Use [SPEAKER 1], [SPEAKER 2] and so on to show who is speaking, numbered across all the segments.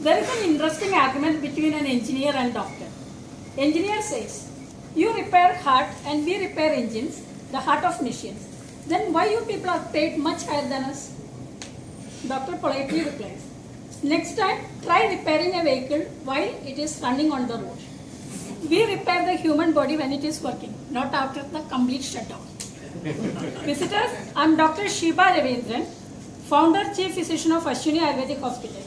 [SPEAKER 1] There is an interesting argument between an engineer and doctor. Engineer says, you repair heart and we repair engines, the heart of machines. Then why you people are paid much higher than us? Doctor politely replies, next time try repairing a vehicle while it is running on the road. We repair the human body when it is working, not after the complete shutdown. Visitors, I am Dr. Shiba Ravindran, founder chief physician of Ashwini Ayurvedic Hospital.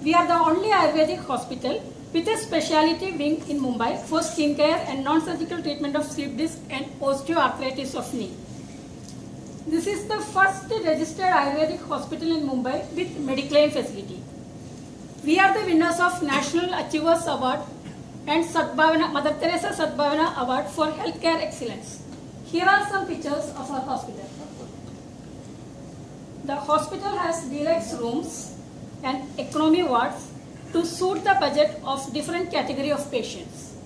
[SPEAKER 1] We are the only Ayurvedic hospital with a specialty wing in Mumbai for skin care and non-surgical treatment of slip disc and osteoarthritis of knee. This is the first registered Ayurvedic hospital in Mumbai with Mediclaim facility. We are the winners of National Achievers Award and Sadbhavana, Mother Teresa Sadbhavana Award for Healthcare Excellence. Here are some pictures of our hospital. The hospital has deluxe rooms and economy wards to suit the budget of different category of patients.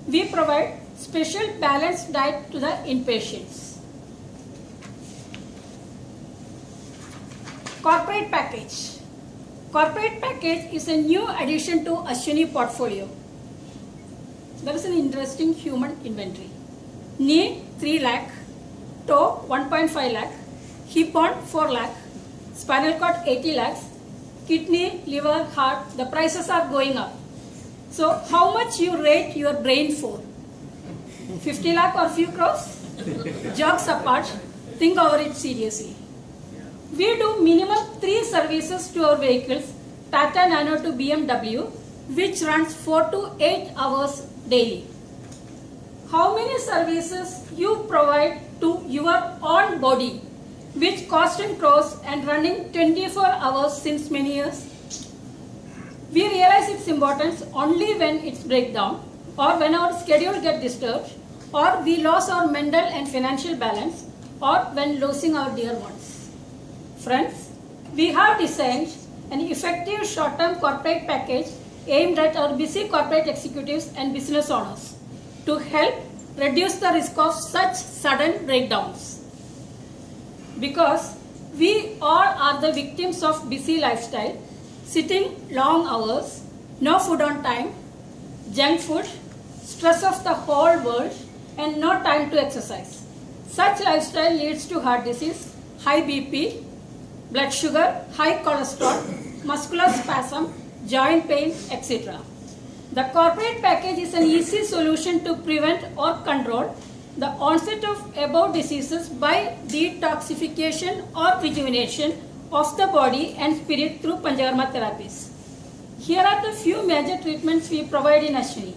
[SPEAKER 1] We provide special balanced diet to the inpatients. Corporate package. Corporate package is a new addition to Ashwini portfolio. There is an interesting human inventory. Knee 3 lakh, toe 1.5 lakh, hip bone 4 lakh, spinal cord 80 lakhs, kidney, liver, heart, the prices are going up. So how much you rate your brain for? 50 lakh or few crores? Jokes apart, think over it seriously. We do minimum 3 services to our vehicles, Tata Nano to BMW, which runs 4 to 8 hours daily. How many services you provide to your own body, which cost in crores and running 24 hours since many years? We realize its importance only when it's breakdown or when our schedule gets disturbed or we lose our mental and financial balance or when losing our dear ones. Friends, we have designed an effective short-term corporate package aimed at our busy corporate executives and business owners to help reduce the risk of such sudden breakdowns. Because we all are the victims of busy lifestyle, sitting long hours, no food on time, junk food, stress of the whole world, and no time to exercise. Such lifestyle leads to heart disease, high BP, blood sugar, high cholesterol, muscular spasm, joint pain, etc. The corporate package is an easy solution to prevent or control the onset of above diseases by detoxification or rejuvenation of the body and spirit through Panchakarma therapies. Here are the few major treatments we provide in Ashwini.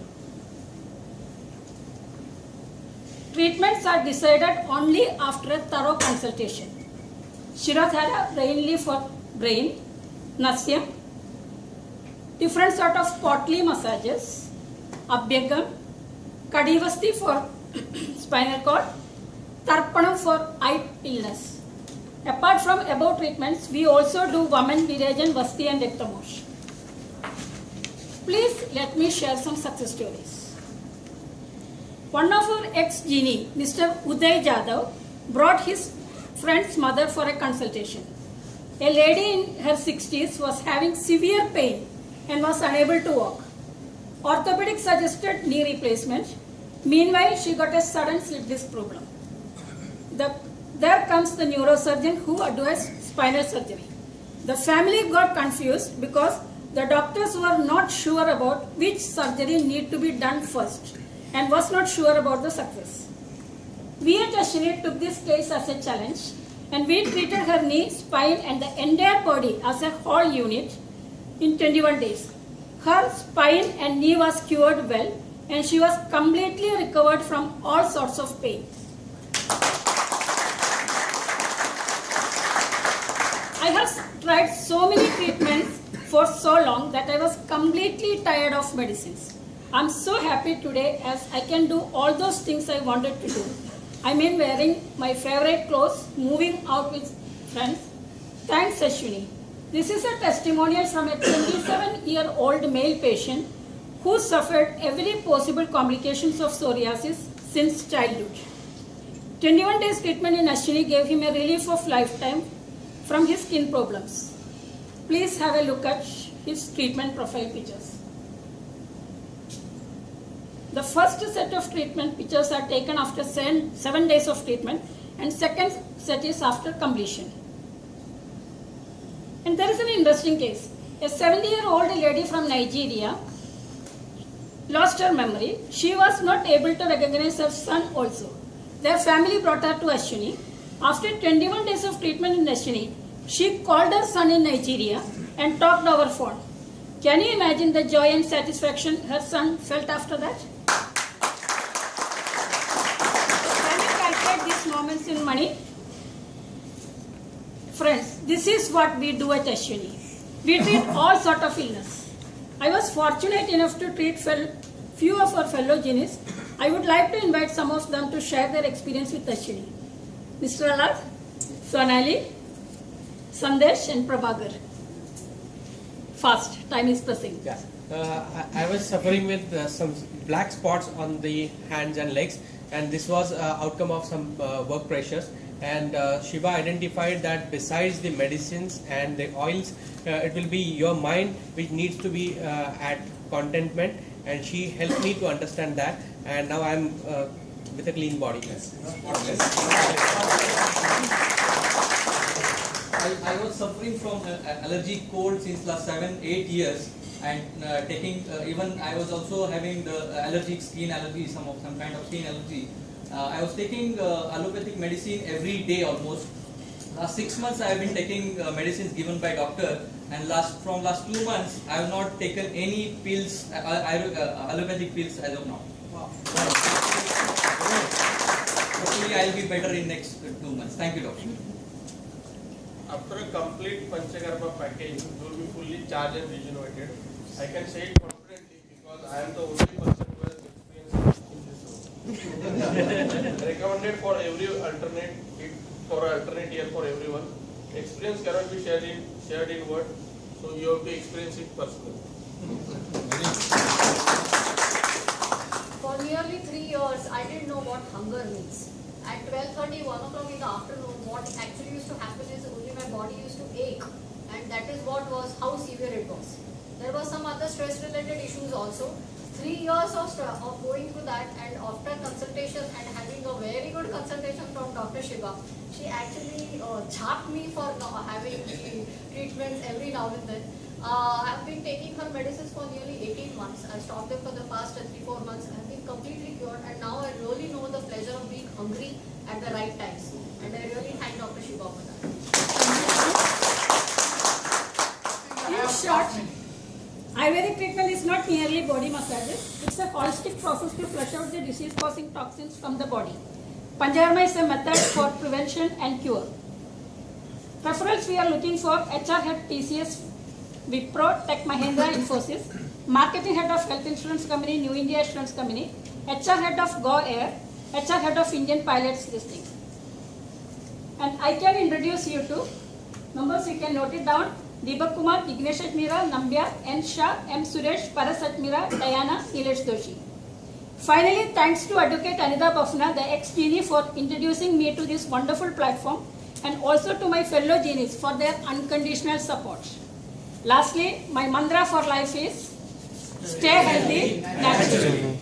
[SPEAKER 1] Treatments are decided only after a thorough consultation. Shirodhara, brain leaf for brain, Nasyam, different sort of Potli massages, Abhyagam, Kadivasti for spinal cord, Tarpanam for eye illness. Apart from above treatments, we also do Vaman, Virajan, Vasti and Ektamosh. Please let me share some success stories. One of our ex-genie, Mr. Uday Jadhav, brought his friend's mother for a consultation. A lady in her 60s was having severe pain and was unable to walk. Orthopedic suggested knee replacement. Meanwhile, she got a sudden slip disc problem. There comes the neurosurgeon who advised spinal surgery. The family got confused because the doctors were not sure about which surgery need to be done first and was not sure about the success. We at Ashwini took this case as a challenge and we treated her knee, spine and the entire body as a whole unit in 21 days. Her spine and knee was cured well and she was completely recovered from all sorts of pain. I have tried so many treatments for so long that I was completely tired of medicines. I'm so happy today as I can do all those things I wanted to do. I mean wearing my favorite clothes, moving out with friends. Thanks Ashwini. This is a testimonial from a 27-year-old male patient who suffered every possible complications of psoriasis since childhood. 21 days treatment in Ashwini gave him a relief of lifetime from his skin problems. Please have a look at his treatment profile pictures. The first set of treatment pictures are taken after 7 days of treatment, and second set is after completion. And there is an interesting case. A 70-year-old lady from Nigeria lost her memory. She was not able to recognize her son also. Their family brought her to Ashwini. After 21 days of treatment in Ashwini, she called her son in Nigeria and talked over phone. Can you imagine the joy and satisfaction her son felt after that? Can you calculate these moments in money? Friends, this is what we do at Ashwini. We treat all sort of illness. I was fortunate enough to treat few of our fellow genies. I would like to invite some of them to share their experience with Ashwini. Mr. Alad, Sonali, Sandesh and Prabhagar. Fast, time is pressing.
[SPEAKER 2] Yeah. I was suffering with some black spots on the hands and legs, and this was outcome of some work pressures. And Shiva identified that besides the medicines and the oils, it will be your mind which needs to be at contentment, and she helped me to understand that, and now I am with a clean body.
[SPEAKER 3] I was suffering from allergic cold since last 7-8 years, and taking even I was also having the allergic skin allergy, some kind of skin allergy. I was taking allopathic medicine every day almost. Last 6 months I have been taking medicines given by doctor, and from last 2 months I have not taken any pills, allopathic pills as of now. Wow. Hopefully I will be better in next 2 months. Thank you, doctor.
[SPEAKER 4] After a complete Panchakarma package, you will be fully charged and regenerated. I can say it confidently because I am the only person who has experience in this role. Recommended for every alternate year for everyone. Experience cannot be shared in word, so you have to experience it personally.
[SPEAKER 5] For nearly 3 years, I didn't know what hunger means. At 12:30, 1 o'clock in the afternoon, what actually used to happen is only my body used to ache, and that is how severe it was. There was some other stress-related issues also. 3 years of going through that, and after consultation and having a very good consultation from Dr. Shiva, she actually charged me for having the treatments every now and then. I have been taking her medicines for nearly 18 months. I stopped them for the past 3-4 months. I have been completely cured, and now I really know the pleasure of being hungry at the right times. And I really thank Dr. Shiva for that.
[SPEAKER 1] In short, Ayurvedic treatment is not merely body massages. It's a holistic process to flush out the disease-causing toxins from the body. Panchakarma is a method for prevention and cure. Referrals we are looking for: HR head TCS, Wipro, Tech Mahindra, Infosys, Marketing Head of Health Insurance Company, New India Insurance Company, HR Head of Go Air, HR Head of Indian Pilots Listing. And I can introduce you to numbers, you can note it down: Deepak Kumar, Ignesh Atmira, Nambya, N. Shah, M. Suresh, Paras Atmira, Diana, Nilesh Doshi. Finally, thanks to Advocate Anida Bafna, the ex-genie, for introducing me to this wonderful platform, and also to my fellow genies for their unconditional support. Lastly, my mantra for life is stay healthy, naturally.